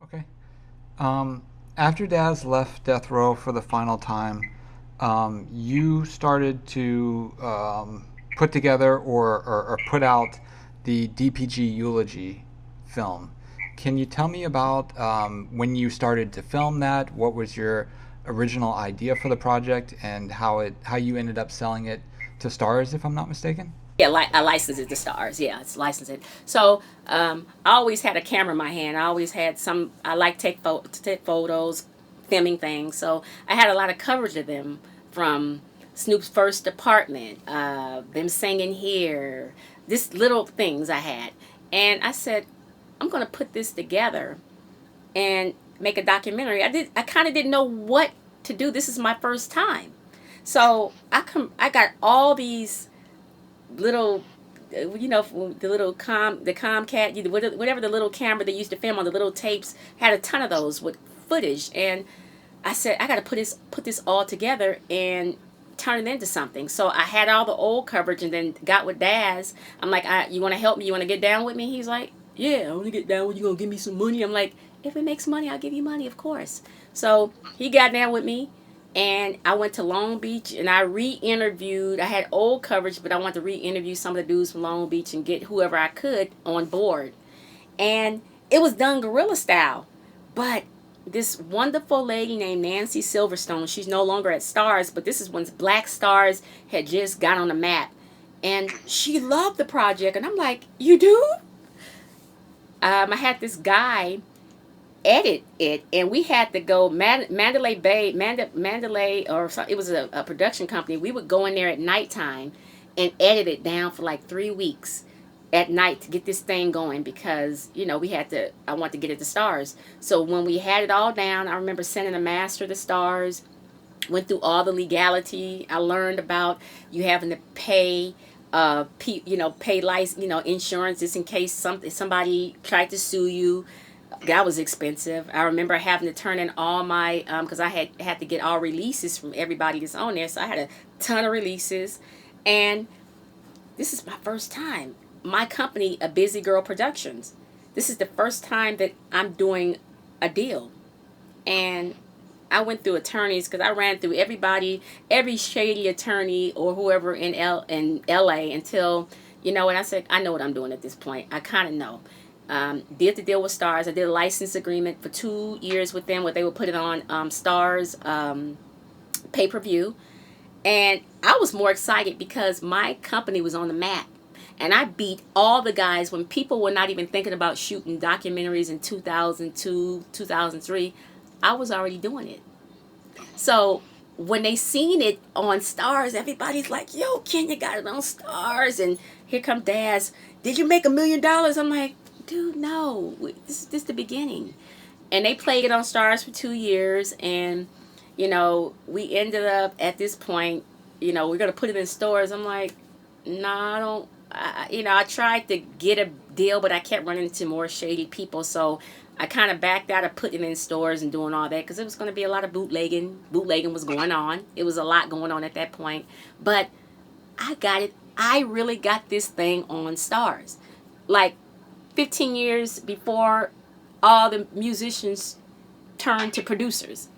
Okay. After Daz left Death Row for the final time, you started to put together or put out the DPG eulogy film. Can you tell me about when you started to film that? What was your original idea for the project, and how you ended up selling it to Stars, if I'm not mistaken? Yeah, I license it to Stars. Yeah, it's licensed. So I always had a camera in my hand. I always had some. I like to take photos, filming things. So I had a lot of coverage of them from Snoop's first apartment, them singing here, this little things I had, and I said, I'm gonna put this together and make a documentary. I kind of didn't know what to do. This is my first time, so I got all these little the little the Comcat, whatever the little camera they used to film on the little tapes, had a ton of those with footage. And I said I got to put this all together and turn it into something. So I had all the old coverage and then got with Daz. I'm like, you want to help me? You want to get down with me? He's like, yeah, I want to get down with you. Gonna give me some money? I'm like, if it makes money, I'll give you money, of course. So he got down with me, and I went to Long Beach and I re-interviewed. I had old coverage, but I wanted to re-interview some of the dudes from Long Beach and get whoever I could on board. And it was done guerrilla style, but this wonderful lady named Nancy Silverstone, she's no longer at Stars, but this is when Black Stars had just got on the map, and she loved the project. And I'm like, you do? I had this guy edit it, and we had to go Mandalay Bay, Mandalay, or something. It was a production company. We would go in there at nighttime and edit it down for like 3 weeks at night to get this thing going, because we had to. I want to get it to Stars. So when we had it all down, I remember sending a master to Stars. Went through all the legality. I learned about you having to pay pay license, insurance, just in case somebody tried to sue you. That was expensive. I remember having to turn in all my because I had to get all releases from everybody that's on there. So I had a ton of releases, and this is my first time. My company, A Busy Girl Productions. This is the first time that I'm doing a deal, and I went through attorneys because I ran through everybody, every shady attorney or whoever in LA until and I said I know what I'm doing at this point. I kind of know. Did the deal with Stars. I did a license agreement for 2 years with them, where they would put it on Stars pay per view, and I was more excited because my company was on the map. And I beat all the guys when people were not even thinking about shooting documentaries in 2002, 2003. I was already doing it. So when they seen it on Stars, everybody's like, "Yo, Kenya got it on Stars." And here come Daz. Did you make $1 million? I'm like, dude, no. This is the beginning. And they played it on Stars for 2 years, and we ended up at this point. We're gonna put it in stores. I'm like, nah, I don't. I tried to get a deal, but I kept running into more shady people. So I kind of backed out of putting it in stores and doing all that, because it was going to be a lot of bootlegging. Bootlegging was going on. It was a lot going on at that point. But I got it. I really got this thing on Stars. Like 15 years before all the musicians turned to producers.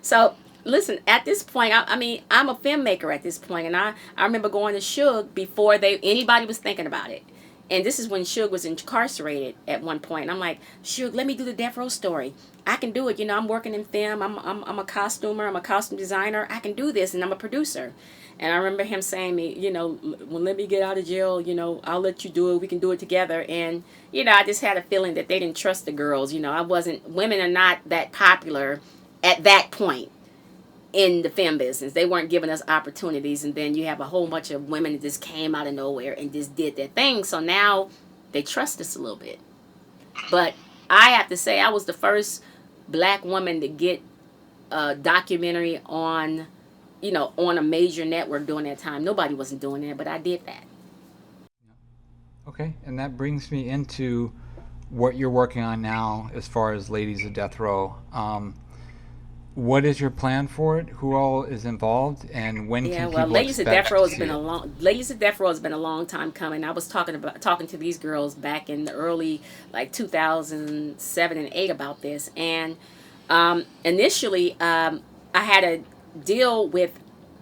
So listen, at this point, I mean, I'm a filmmaker at this point, and I remember going to Suge before anybody was thinking about it. And this is when Suge was incarcerated at one point. And I'm like, Suge, let me do the Death Row story. I can do it. I'm working in film. I'm a costumer. I'm a costume designer. I can do this, and I'm a producer. And I remember him saying me, when let me get out of jail, I'll let you do it. We can do it together. And I just had a feeling that they didn't trust the girls. I wasn't. Women are not that popular at that point in the film business. They weren't giving us opportunities, and then you have a whole bunch of women that just came out of nowhere and just did their thing. So now they trust us a little bit. But I have to say, I was the first black woman to get a documentary on a major network during that time. Nobody wasn't doing that, but I did that. Okay, and that brings me into what you're working on now as far as Ladies of Death Row. what is your plan for it? Who all is involved, and when Yeah, can well, people Ladies of Death Row expect to has see been it? Ladies of Death Row has been a long time coming. I was talking to these girls back in the early like 2007 and 8 about this, and initially I had a deal with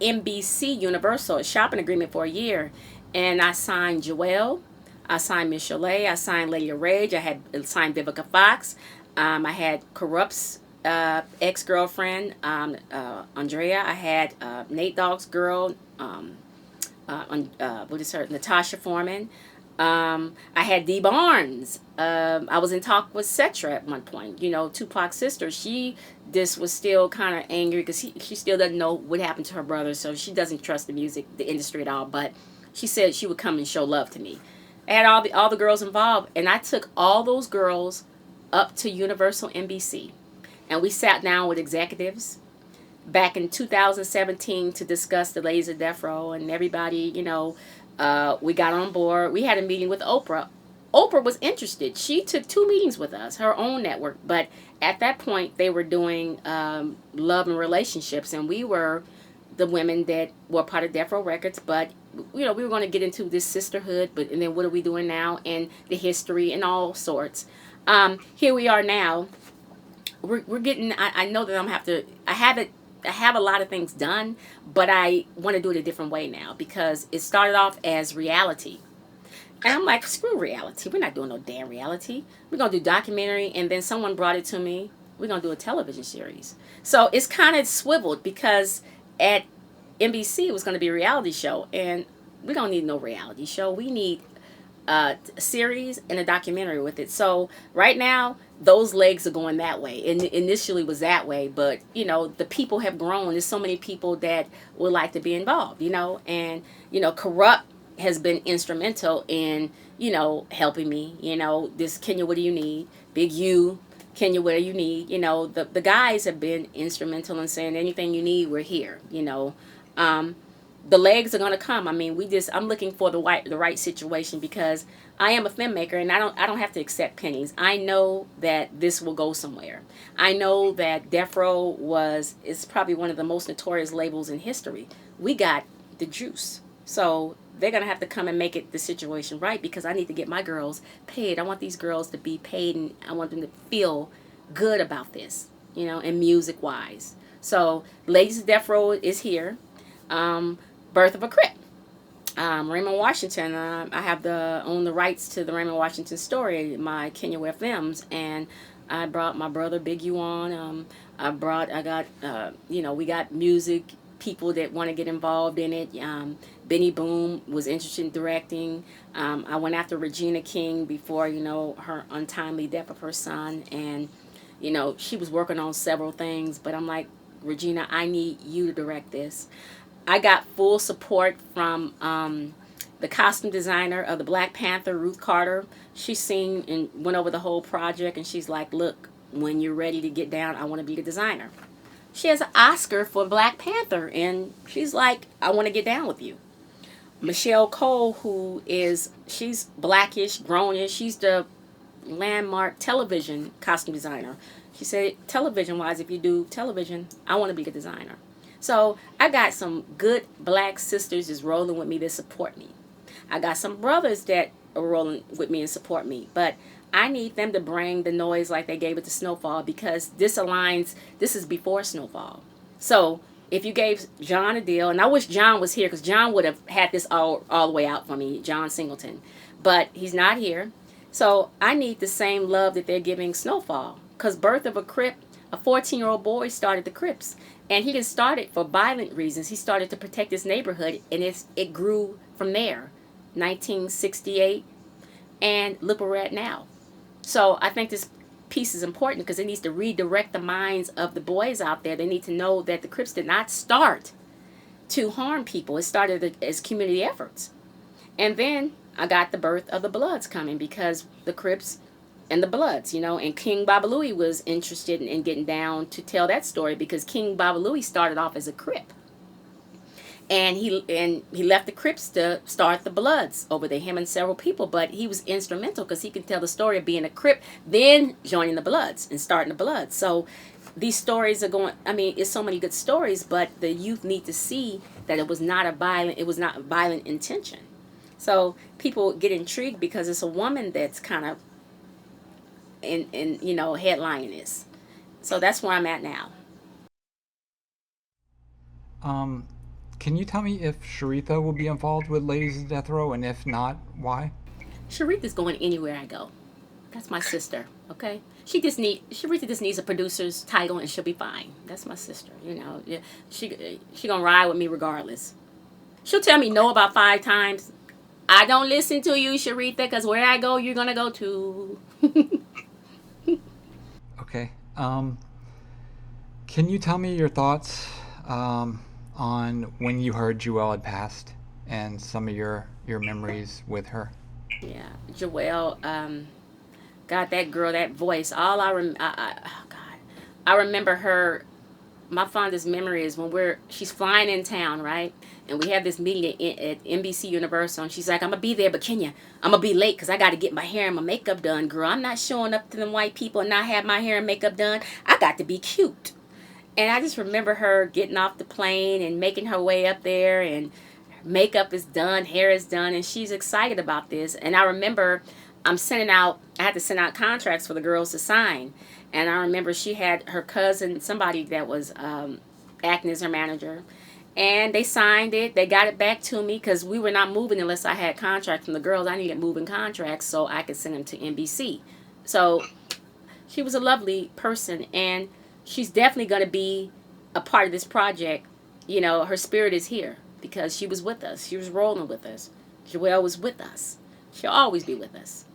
NBC Universal, a shopping agreement for a year, and I signed Jewell, I signed Miss Chalet, I signed Lady of Rage, I had signed Vivica Fox, I had Corrupt's ex girlfriend, Andrea. I had Nate Dogg's girl, what is her, Natasha Foreman. I had Dee Barnes. I was in talk with Cetra at one point. You know, Tupac's sister. She just was still kind of angry because she still doesn't know what happened to her brother, so she doesn't trust the industry at all. But she said she would come and show love to me. I had all the girls involved, and I took all those girls up to Universal NBC, and we sat down with executives back in 2017 to discuss the Ladies of Death Row, and everybody, we got on board. We had a meeting with Oprah. Oprah was interested. She took 2 meetings with us, her own network, but at that point they were doing love and relationships, and we were the women that were part of Death Row Records, but we were going to get into this sisterhood, but and then what are we doing now, and the history and all sorts. Here we are now. We're getting. I know that I'm have to. I have it. I have a lot of things done, but I want to do it a different way now because it started off as reality. And I'm like, screw reality. We're not doing no damn reality. We're going to do documentary. And then someone brought it to me. We're going to do a television series. So it's kind of swiveled because at NBC it was going to be a reality show. And we don't need no reality show. We need a series and a documentary with it. So right now, those legs are going that way. And initially was that way, but the people have grown. There's so many people that would like to be involved. And Corrupt has been instrumental in helping me. This Kenya, what do you need? Big U. Kenya, what do you need? The guys have been instrumental in saying anything you need, we're here. Um, the legs are gonna come. I mean, I'm looking for the right situation because I am a filmmaker and I don't have to accept pennies. I know that this will go somewhere. I know that Death Row is probably one of the most notorious labels in history. We got the juice. So they're gonna have to come and make it the situation right because I need to get my girls paid. I want these girls to be paid and I want them to feel good about this, and music wise. So Ladies of Death Row is here. Birth of a Crip. Raymond Washington. I have own the rights to the Raymond Washington story, my Kenya Ware films, and I brought my brother Big U on. We got music people that want to get involved in it. Benny Boom was interested in directing. I went after Regina King before her untimely death of her son, and she was working on several things, but I'm like, Regina, I need you to direct this. I got full support from the costume designer of the Black Panther, Ruth Carter. She seen and went over the whole project, and she's like, "Look, when you're ready to get down, I want to be the designer." She has an Oscar for Black Panther, and she's like, "I want to get down with you." Michelle Cole, she's blackish, grownish. She's the landmark television costume designer. She said, television wise, if you do television, I want to be a designer. So I got some good black sisters is rolling with me to support me. I got some brothers that are rolling with me and support me. But I need them to bring the noise like they gave it to Snowfall because this is before Snowfall. So if you gave John a deal, and I wish John was here because John would have had this all the way out for me, John Singleton. But he's not here. So I need the same love that they're giving Snowfall. Because Birth of a Crip, a 14-year-old boy started the Crips. And he didn't start it for violent reasons. He started to protect his neighborhood, and it grew from there. 1968, and look where we're at now. So I think this piece is important because it needs to redirect the minds of the boys out there. They need to know that the Crips did not start to harm people. It started as community efforts. And then I got the birth of the Bloods coming because the Crips and the Bloods, and King Babalouie was interested in getting down to tell that story because King Babalouie started off as a Crip. And he left the Crips to start the Bloods over there, him and several people, but he was instrumental because he could tell the story of being a Crip, then joining the Bloods and starting the Bloods. So these stories are going. I mean, it's so many good stories, but the youth need to see that it was not a violent. It was not a violent intention. So people get intrigued because it's a woman that's kind of in headlining this. So that's where I'm at now. Um, can you tell me if Sharitha will be involved with Ladies of Death Row, and if not, why? Sharita is going anywhere I go. That's my sister. Okay, Sharita just needs a producer's title and she'll be fine. That's my sister. Yeah, she gonna ride with me regardless. She'll tell me no about 5 times. I don't listen to you, Sharita, because where I go, you're gonna go too. Okay. Can you tell me your thoughts on when you heard Jewell had passed and some of your memories with her? Yeah, Jewell. God, that girl, that voice. All oh God, I remember her. My fondest memory is when she's flying in town, right? And we have this meeting at NBC Universal, and she's like, "I'm gonna be there, but Kenya, I'm gonna be late because I got to get my hair and my makeup done, girl. I'm not showing up to them white people and not have my hair and makeup done. I got to be cute." And I just remember her getting off the plane and making her way up there, and makeup is done, hair is done, and she's excited about this. And I remember I had to send out contracts for the girls to sign. And I remember she had her cousin, somebody that was acting as her manager, and they signed it. They got it back to me because we were not moving unless I had contracts from the girls. I needed moving contracts so I could send them to NBC. So she was a lovely person, and she's definitely going to be a part of this project. Her spirit is here because she was with us. She was rolling with us. Joelle was with us. She'll always be with us.